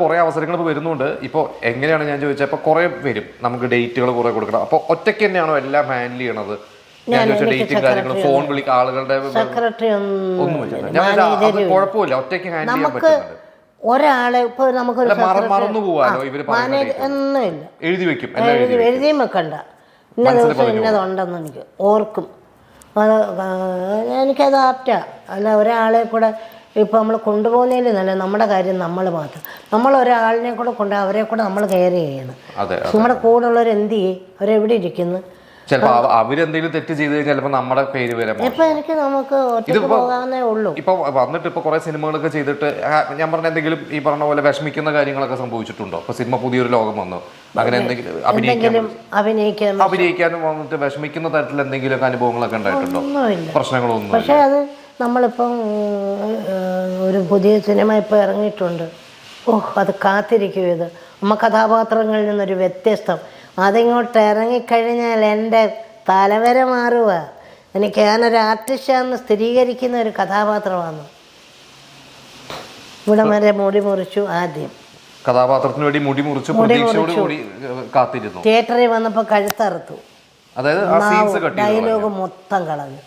കുറെ അവസരങ്ങൾ ഇപ്പോൾ വരുന്നുണ്ട്. ഇപ്പോൾ എങ്ങനെയാണ് ഞാൻ ചോദിച്ചാൽ ഇപ്പോൾ കുറെ വരും, നമുക്ക് ഡേറ്റുകൾ കുറെ കൊടുക്കണം. അപ്പോൾ ഒറ്റയ്ക്ക് തന്നെയാണോ എല്ലാം ഹാൻഡിൽ ചെയ്യണത്? ഞാൻ ചോദിച്ച ഡേറ്റും കാര്യങ്ങളും ഫോൺ വിളിക്കുക ആളുകളുടെ ഒന്നും പറ്റുന്നില്ല. ഞാൻ അത് കുഴപ്പമില്ല, ഒറ്റയ്ക്ക് ഹാൻഡിൽ ചെയ്യാൻ പറ്റുന്നുണ്ട്. ഒരാളെ ഇപ്പൊ നമുക്കൊരു മറന്നു പോവാലോ ഇവര് ഒന്നുമില്ല, എഴുതി വെക്കും, എഴുതിയും വെക്കണ്ട. ഇന്ന ദിവസം ഇന്നതുണ്ടെന്ന് എനിക്ക് ഓർക്കും. എനിക്കത് ആപ്റ്റാ. അല്ല ഒരാളെ കൂടെ ഇപ്പം നമ്മൾ കൊണ്ടുപോകുന്നതിൽ നല്ല നമ്മുടെ കാര്യം നമ്മൾ മാത്രം. നമ്മൾ ഒരാളിനെ കൂടെ കൊണ്ട് അവരെ കൂടെ നമ്മൾ കെയർ ചെയ്യണം. നമ്മുടെ കൂടെ ഉള്ളവർ എന്ത് ചെയ്യും, അവരെവിടെ ഇരിക്കുന്നു. ചിലപ്പോൾ അവരെന്തെങ്കിലും തെറ്റ് ചെയ്ത് കഴിഞ്ഞാൽ ചിലപ്പോൾ നമ്മുടെ പേര് വരാം. ഇപ്പൊ എനിക്ക് നമുക്ക് ഒറ്റയ്ക്ക് പോകാവുന്നേ ഉള്ളൂ. ഇപ്പൊ വന്നിട്ട് ഇപ്പൊ കുറെ സിനിമകളൊക്കെ ചെയ്തിട്ട് ഞാൻ പറഞ്ഞ എന്തെങ്കിലും ഈ പറഞ്ഞ പോലെ വിഷമിക്കുന്ന കാര്യങ്ങളൊക്കെ സംഭവിച്ചിട്ടുണ്ടോ? ഇപ്പൊ സിനിമ പുതിയൊരു ലോകം വന്നു, അങ്ങനെ എന്തെങ്കിലും അഭിനയിക്കാനും വന്നിട്ട് വിഷമിക്കുന്ന തരത്തിൽ എന്തെങ്കിലും അനുഭവങ്ങളൊക്കെ ഉണ്ടായിട്ടുണ്ടോ? പ്രശ്നങ്ങളൊന്നും. പക്ഷെ അത് നമ്മളിപ്പം ഒരു പുതിയ സിനിമ ഇപ്പൊ ഇറങ്ങിയിട്ടുണ്ട്. അത് കാത്തിരിക്കും. ഇത് നമ്മ കഥാപാത്രങ്ങളിൽ നിന്നൊരു വ്യത്യസ്തം. അതിങ്ങോട്ട് ഇറങ്ങിക്കഴിഞ്ഞാൽ എൻ്റെ തലവര മാറുക. ഞാനൊരു ആർട്ടിസ്റ്റാണെന്ന് സ്ഥിരീകരിക്കുന്ന ഒരു കഥാപാത്രമാണ്. ഇവിടെ വരെ മുടി മുറിച്ചു. ആദ്യം കഥാപാത്രത്തിന് വേണ്ടി മുടി മുറിച്ചു, പ്രതീക്ഷയോടുകൂടി കാത്തിരുന്നു. തിയേറ്ററിൽ വന്നപ്പോൾ കഴുത്തറുത്തു, അതായത് ഡയലോഗ് മൊത്തം കളഞ്ഞു.